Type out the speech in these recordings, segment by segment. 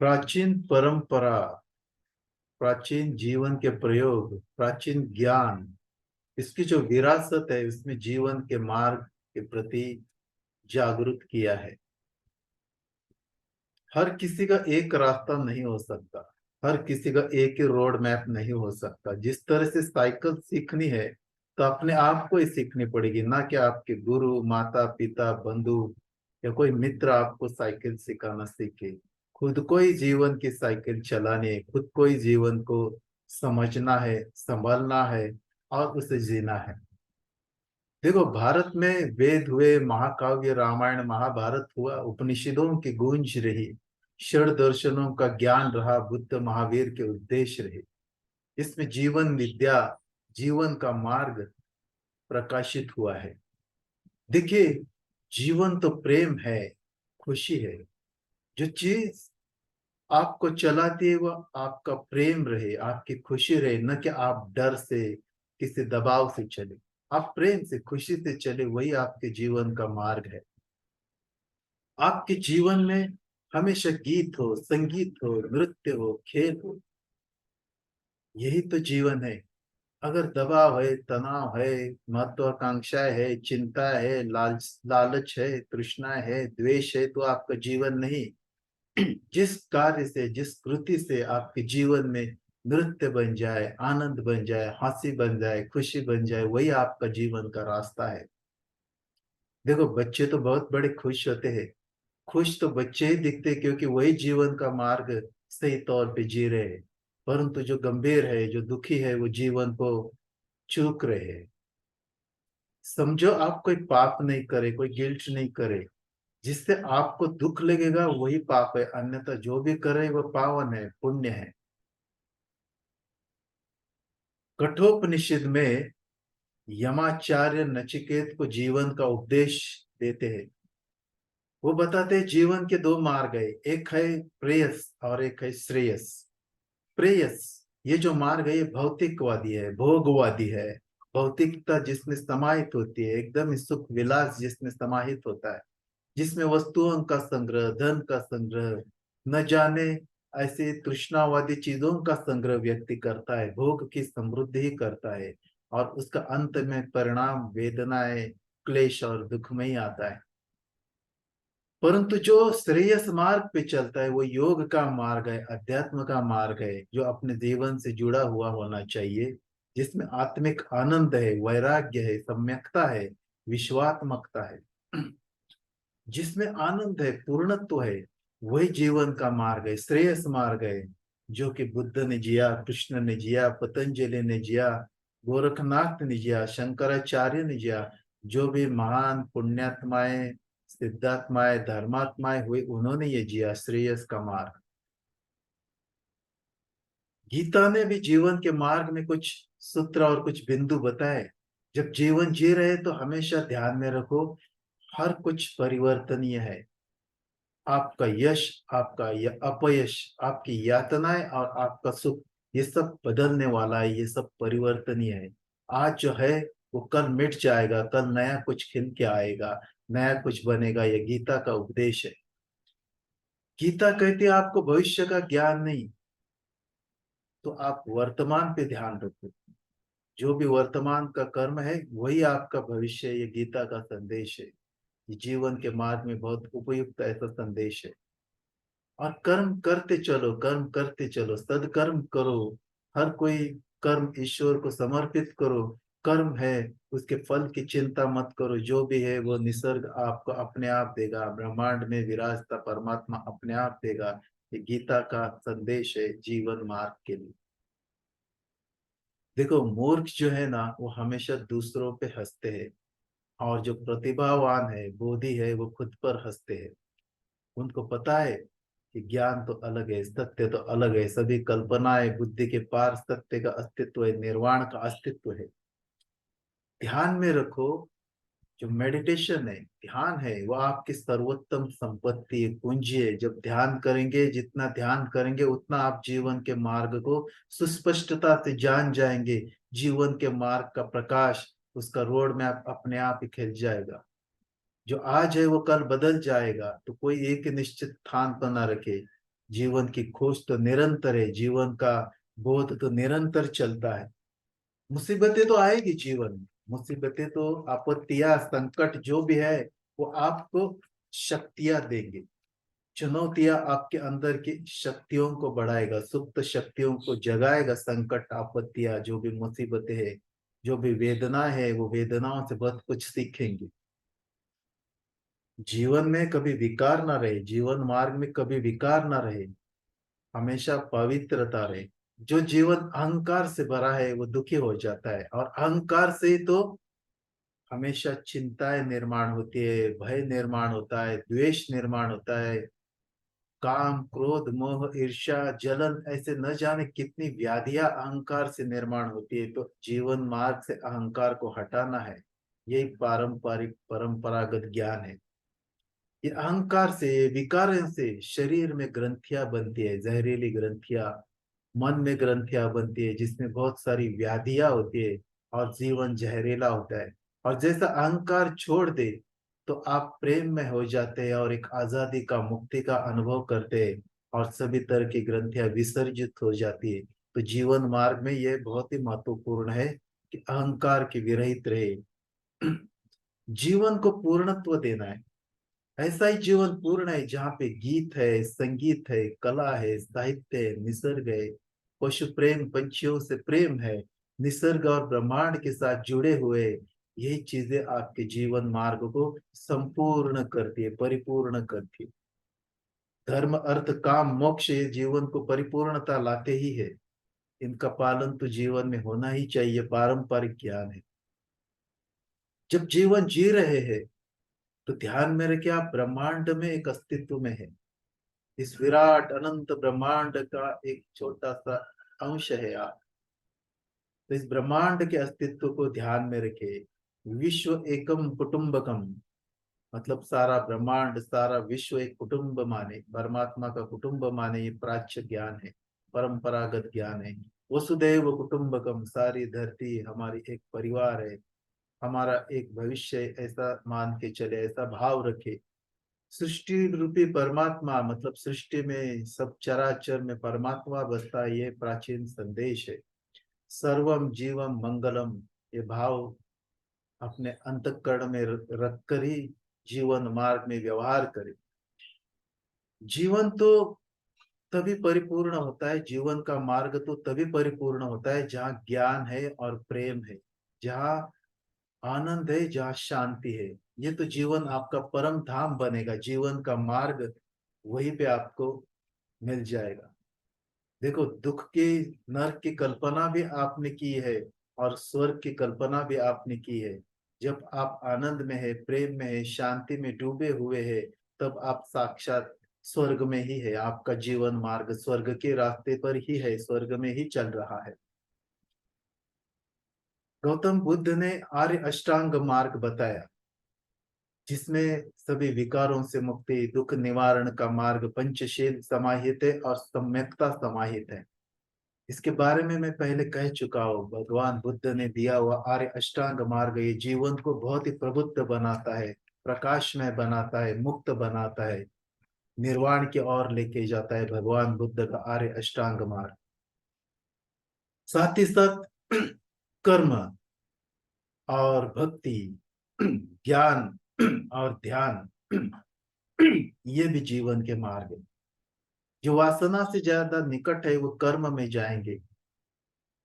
प्राचीन परंपरा, प्राचीन जीवन के प्रयोग, प्राचीन ज्ञान, इसकी जो विरासत है उसमें जीवन के मार्ग के प्रति जागरूक किया है। हर किसी का एक रास्ता नहीं हो सकता, हर किसी का एक ही रोड मैप नहीं हो सकता। जिस तरह से साइकिल सीखनी है तो अपने आप को ही सीखनी पड़ेगी, ना कि आपके गुरु, माता पिता, बंधु या कोई मित्र आपको साइकिल सिखाना सीखे। खुद को ही जीवन की साइकिल चलानी है, खुद को ही जीवन को समझना है, संभालना है और उसे जीना है। देखो, भारत में वेद हुए, महाकाव्य रामायण महाभारत हुआ, उपनिषदों की गूंज रही, षड दर्शनों का ज्ञान रहा, बुद्ध महावीर के उद्देश्य रहे। इसमें जीवन विद्या, जीवन का मार्ग प्रकाशित हुआ है। देखिए, जीवन तो प्रेम है, खुशी है। जो चीज आपको चलाती है वो आपका प्रेम रहे, आपकी खुशी रहे, न कि आप डर से, किसी दबाव से चले। आप प्रेम से, खुशी से चले, वही आपके जीवन का मार्ग है। आपके जीवन में हमेशा गीत हो, संगीत हो, नृत्य हो, खेल हो, यही तो जीवन है। अगर दबाव है, तनाव है, महत्वाकांक्षाएं है, चिंता है, लालच है, तृष्णा है, द्वेष है, तो आपका जीवन नहीं। जिस कार्य से, जिस कृति से आपके जीवन में नृत्य बन जाए, आनंद बन जाए, हंसी बन जाए, खुशी बन जाए, वही आपका जीवन का रास्ता है। देखो, बच्चे तो बहुत बड़े खुश होते हैं। खुश तो बच्चे ही दिखते हैं, क्योंकि वही जीवन का मार्ग सही तौर पे जी रहे हैं। परंतु जो गंभीर है, जो दुखी है, वो जीवन को चूक रहे हैं। समझो, आप कोई पाप नहीं करे, कोई गिल्ट नहीं करे, जिससे आपको दुख लगेगा वही पाप है, अन्यथा जो भी करे वो पावन है, पुण्य है। कठोपनिषद में यमाचार्य नचिकेत को जीवन का उपदेश देते हैं। वो बताते हैं जीवन के दो मार्ग है, एक है प्रेयस और एक है श्रेयस। प्रेयस, ये जो मार्ग है ये भौतिकवादी है, भोगवादी है। भौतिकता जिसमें समाहित होती है, एकदम सुख विलास जिसमें समाहित होता है, जिसमें वस्तुओं का संग्रह, धन का संग्रह, न जाने ऐसे तृष्णावादी चीजों का संग्रह व्यक्ति करता है, भोग की समृद्धि ही करता है, और उसका अंत में परिणाम वेदनाएं, क्लेश और दुख में ही आता है। परंतु जो श्रेयस मार्ग पे चलता है वो योग का मार्ग है, अध्यात्म का मार्ग है, जो अपने जीवन से जुड़ा हुआ होना चाहिए, जिसमें आत्मिक आनंद है, वैराग्य है, सम्यकता है, विश्वात्मकता है। जिसमें आनंद है, पूर्णत्व है, वही जीवन का मार्ग है, श्रेयस मार्ग है, जो कि बुद्ध ने जिया, कृष्ण ने जिया, पतंजलि ने जिया, गोरखनाथ ने जिया, शंकराचार्य ने जिया। जो भी महान पुण्यात्माएं, सिद्धात्माएं, धर्मात्माएं हुई, उन्होंने ये जिया, श्रेयस का मार्ग। गीता ने भी जीवन के मार्ग में कुछ सूत्र और कुछ बिंदु बताए। जब जीवन जी रहे तो हमेशा ध्यान में रखो, हर कुछ परिवर्तनीय है। आपका यश, आपका अपयश, आपकी यातनाएं और आपका सुख, ये सब बदलने वाला है, ये सब परिवर्तनीय है। आज जो है वो कल मिट जाएगा, कल नया कुछ खिल के आएगा, नया कुछ बनेगा। ये गीता का उपदेश है। गीता कहती है आपको भविष्य का ज्ञान नहीं, तो आप वर्तमान पे ध्यान रखो। जो भी वर्तमान का कर्म है वही आपका भविष्य है। ये गीता का संदेश है। ये जीवन के मार्ग में बहुत उपयुक्त ऐसा संदेश है। और कर्म करते चलो, कर्म करते चलो, सदकर्म करो। हर कोई कर्म ईश्वर को समर्पित करो। कर्म है, उसके फल की चिंता मत करो, जो भी है वो निसर्ग आपको अपने आप देगा, ब्रह्मांड में विराजता परमात्मा अपने आप देगा। ये गीता का संदेश है जीवन मार्ग के लिए। देखो, मूर्ख जो है ना वो हमेशा दूसरों पे हंसते हैं, और जो प्रतिभावान है, बोधि है, वो खुद पर हंसते हैं। उनको पता है कि ज्ञान तो अलग है, सत्य तो अलग है, सभी कल्पनाएं बुद्धि के पार, सत्य का अस्तित्व है, निर्वाण का अस्तित्व है। ध्यान में रखो, जो मेडिटेशन है, ध्यान है, वो आपकी सर्वोत्तम संपत्ति है, पूंजी है। जब ध्यान करेंगे, जितना ध्यान करेंगे उतना आप जीवन के मार्ग को सुस्पष्टता से जान जाएंगे। जीवन के मार्ग का प्रकाश, उसका रोड मैप अपने आप ही खिल जाएगा। जो आज है वो कल बदल जाएगा, तो कोई एक निश्चित स्थान पर ना रखे। जीवन की खोज तो निरंतर है, जीवन का बोध तो निरंतर चलता है। मुसीबतें तो आएगी जीवन में, मुसीबतें तो, आपत्तियां, संकट जो भी है वो आपको शक्तियां देंगे। चुनौतियां आपके अंदर की शक्तियों को बढ़ाएगा, सुप्त शक्तियों को जगाएगा। संकट, आपत्तियां, जो भी मुसीबतें है, जो भी वेदना है, वो वेदनाओं से बहुत कुछ सीखेंगे। जीवन में कभी विकार ना रहे, जीवन मार्ग में कभी विकार ना रहे, हमेशा पवित्रता रहे। जो जीवन अहंकार से भरा है वो दुखी हो जाता है, और अहंकार से तो हमेशा चिंताएं निर्माण होती है, भय निर्माण होता है, द्वेष निर्माण होता है, काम, क्रोध, मोह, ईर्ष्या, जलन, ऐसे न जाने कितनी व्याधियां अहंकार से निर्माण होती है। तो जीवन मार्ग से अहंकार को हटाना है, यही पारंपरिक परंपरागत ज्ञान है। ये अहंकार से, विकारों से शरीर में ग्रंथियां बनती है, जहरीली ग्रंथियां, मन में ग्रंथियां बनती है, जिसमें बहुत सारी व्याधियां होती है, और जीवन जहरीला होता है। और जैसा अहंकार छोड़ दे तो आप प्रेम में हो जाते हैं, और एक आजादी का, मुक्ति का अनुभव करते हैं, और सभी तरह की ग्रंथियां विसर्जित हो जाती है। तो जीवन मार्ग में यह बहुत ही महत्वपूर्ण है कि अहंकार की विरहित रहे। जीवन को पूर्णत्व देना है। ऐसा ही जीवन पूर्ण है जहाँ पे गीत है, संगीत है, कला है, साहित्य है, निसर्ग है, पशु प्रेम, पंछियों से प्रेम है, निसर्ग और ब्रह्मांड के साथ जुड़े हुए। यही चीजें आपके जीवन मार्ग को संपूर्ण करती है, परिपूर्ण करती है। धर्म, अर्थ, काम, मोक्ष ये जीवन को परिपूर्णता लाते ही है। इनका पालन तो जीवन में होना ही चाहिए, पारंपरिक ज्ञान है। जब जीवन जी रहे हैं तो ध्यान में रखिए, आप ब्रह्मांड में एक अस्तित्व में है। इस विराट अनंत ब्रह्मांड का एक छोटा सा अंश है आप। तो इस ब्रह्मांड के अस्तित्व को ध्यान में रखे। विश्व एकम कुटुंबकम, मतलब सारा ब्रह्मांड, सारा विश्व एक कुटुंब माने, परमात्मा का कुटुंब माने, ये प्राच्य ज्ञान है, परंपरागत ज्ञान है। वसुदैव कुटुंबकम, सारी धरती हमारी एक परिवार है, हमारा एक भविष्य है, ऐसा मान के चले, ऐसा भाव रखे। सृष्टि रूपी परमात्मा, मतलब सृष्टि में सब चराचर में परमात्मा बसता है, ये प्राचीन संदेश है। सर्वम जीवम मंगलम, ये भाव अपने अंतःकरण में रख कर ही जीवन मार्ग में व्यवहार करें। जीवन तो तभी परिपूर्ण होता है, जीवन का मार्ग तो तभी परिपूर्ण होता है जहाँ ज्ञान है और प्रेम है, जहाँ आनंद है, जहाँ शांति है। ये तो जीवन आपका परम धाम बनेगा, जीवन का मार्ग वहीं पे आपको मिल जाएगा। देखो, दुख की, नरक की कल्पना भी आपने की है, और स्वर्ग की कल्पना भी आपने की है। जब आप आनंद में है, प्रेम में है, शांति में डूबे हुए हैं, तब आप साक्षात स्वर्ग में ही है। आपका जीवन मार्ग स्वर्ग के रास्ते पर ही है, स्वर्ग में ही चल रहा है। गौतम बुद्ध ने आर्य अष्टांग मार्ग बताया, जिसमें सभी विकारों से मुक्ति, दुख निवारण का मार्ग, पंचशील समाहित है और सम्यक्ता समाहित है। इसके बारे में मैं पहले कह चुका हूँ। भगवान बुद्ध ने दिया हुआ आर्य अष्टांग मार्ग ये जीवन को बहुत ही प्रबुद्ध बनाता है, प्रकाशमय बनाता है, मुक्त बनाता है, निर्वाण की ओर लेके जाता है भगवान बुद्ध का आर्य अष्टांग मार्ग। साथ ही साथ कर्म और भक्ति, ज्ञान और ध्यान, ये भी जीवन के मार्ग है। जो वासना से ज्यादा निकट है वो कर्म में जाएंगे,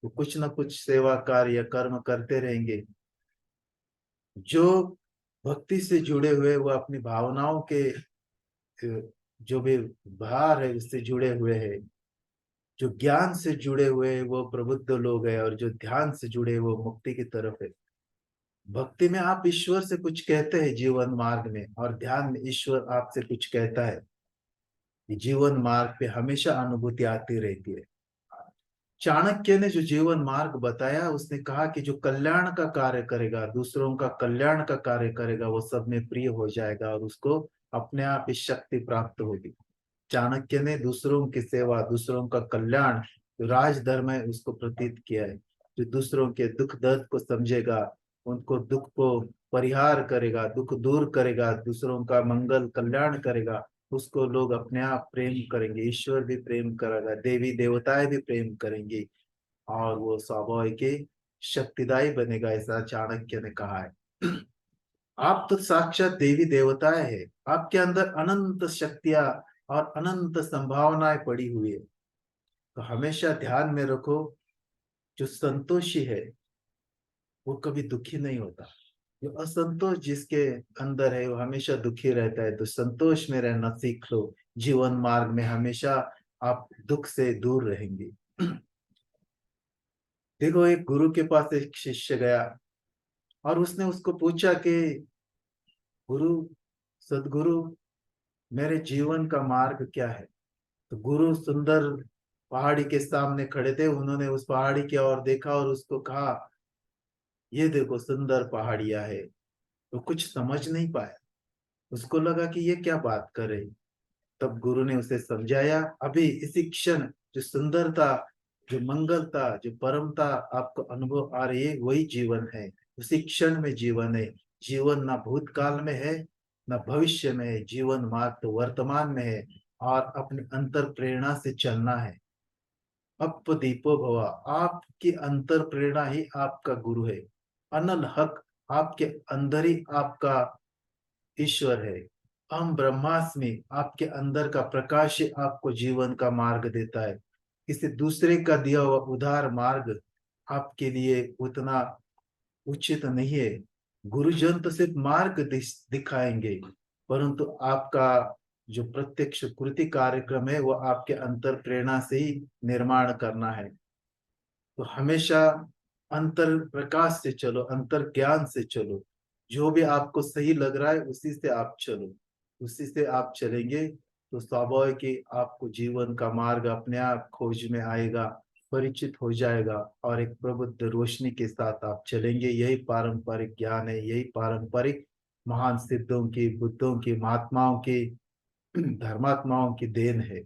वो कुछ ना कुछ सेवा कार्य कर्म करते रहेंगे। जो भक्ति से जुड़े हुए, वो अपनी भावनाओं के जो भी भार है उससे जुड़े हुए हैं। जो ज्ञान से जुड़े हुए हैं वो प्रबुद्ध लोग हैं, और जो ध्यान से जुड़े वो मुक्ति की तरफ है। भक्ति में आप ईश्वर से कुछ कहते हैं जीवन मार्ग में, और ध्यान में ईश्वर आपसे कुछ कहता है। ये जीवन मार्ग पे हमेशा अनुभूति आती रहती है। चाणक्य ने जो जीवन मार्ग बताया, उसने कहा कि जो कल्याण का कार्य करेगा, दूसरों का कल्याण का कार्य करेगा, वो सब में प्रिय हो जाएगा, और उसको अपने आप ही शक्ति प्राप्त होगी। चाणक्य ने दूसरों की सेवा, दूसरों का कल्याण, जो राजधर्म है, उसको प्रतीत किया है। जो दूसरों के दुख दर्द को समझेगा, उनको दुख को परिहार करेगा, दुख दूर करेगा, दूसरों का मंगल कल्याण करेगा, उसको लोग अपने आप प्रेम करेंगे, ईश्वर भी प्रेम करेगा, देवी देवताएं भी प्रेम करेंगे, और वो स्वाभाविक शक्तिदायी बनेगा, ऐसा चाणक्य ने कहा है। आप तो साक्षात देवी देवताएं हैं, आपके अंदर अनंत शक्तियां और अनंत संभावनाएं पड़ी हुई है। तो हमेशा ध्यान में रखो, जो संतोषी है वो कभी दुखी नहीं होता। जो असंतोष जिसके अंदर है वो हमेशा दुखी रहता है। तो संतोष में रहना सीख लो, जीवन मार्ग में हमेशा आप दुख से दूर रहेंगे। देखो, एक गुरु के पास एक शिष्य गया और उसने उसको पूछा कि गुरु, सदगुरु, मेरे जीवन का मार्ग क्या है। तो गुरु सुंदर पहाड़ी के सामने खड़े थे, उन्होंने उस पहाड़ी की ओर देखा और उसको कहा, ये देखो सुंदर पहाड़ियां है। तो कुछ समझ नहीं पाया, उसको लगा कि ये क्या बात कर रही। तब गुरु ने उसे समझाया, अभी इसी क्षण जो सुंदरता, जो मंगलता, जो परमता आपको अनुभव आ रही है वही जीवन है। उसी क्षण में जीवन है। जीवन ना भूतकाल में है ना भविष्य में है, जीवन मात्र तो वर्तमान में है। और अपनी अंतर प्रेरणा से चलना है। अप दीपो भवा, आपकी अंतर प्रेरणा ही आपका गुरु है। अनल हक, आपके अंदर ही आपका ईश्वर है। हम ब्रह्मास्मि, आपके अंदर का प्रकाश ही आपको जीवन का मार्ग देता है। किसी दूसरे का दिया हुआ उधार मार्ग आपके लिए उतना उचित नहीं है। गुरुजन तो सिर्फ मार्ग दिखाएंगे, परंतु आपका जो प्रत्यक्ष कृति कार्यक्रम है वो आपके अंतर प्रेरणा से ही निर्माण करना है। तो हमेशा अंतर प्रकाश से चलो, अंतर ज्ञान से चलो। जो भी आपको सही लग रहा है उसी से आप चलो। उसी से आप चलेंगे तो स्वाभाविक कि आपको जीवन का मार्ग अपने आप खोज में आएगा, परिचित हो जाएगा, और एक प्रबुद्ध रोशनी के साथ आप चलेंगे। यही पारंपरिक ज्ञान है, यही पारंपरिक महान सिद्धों की, बुद्धों की, महात्माओं की, धर्मात्माओं की देन है।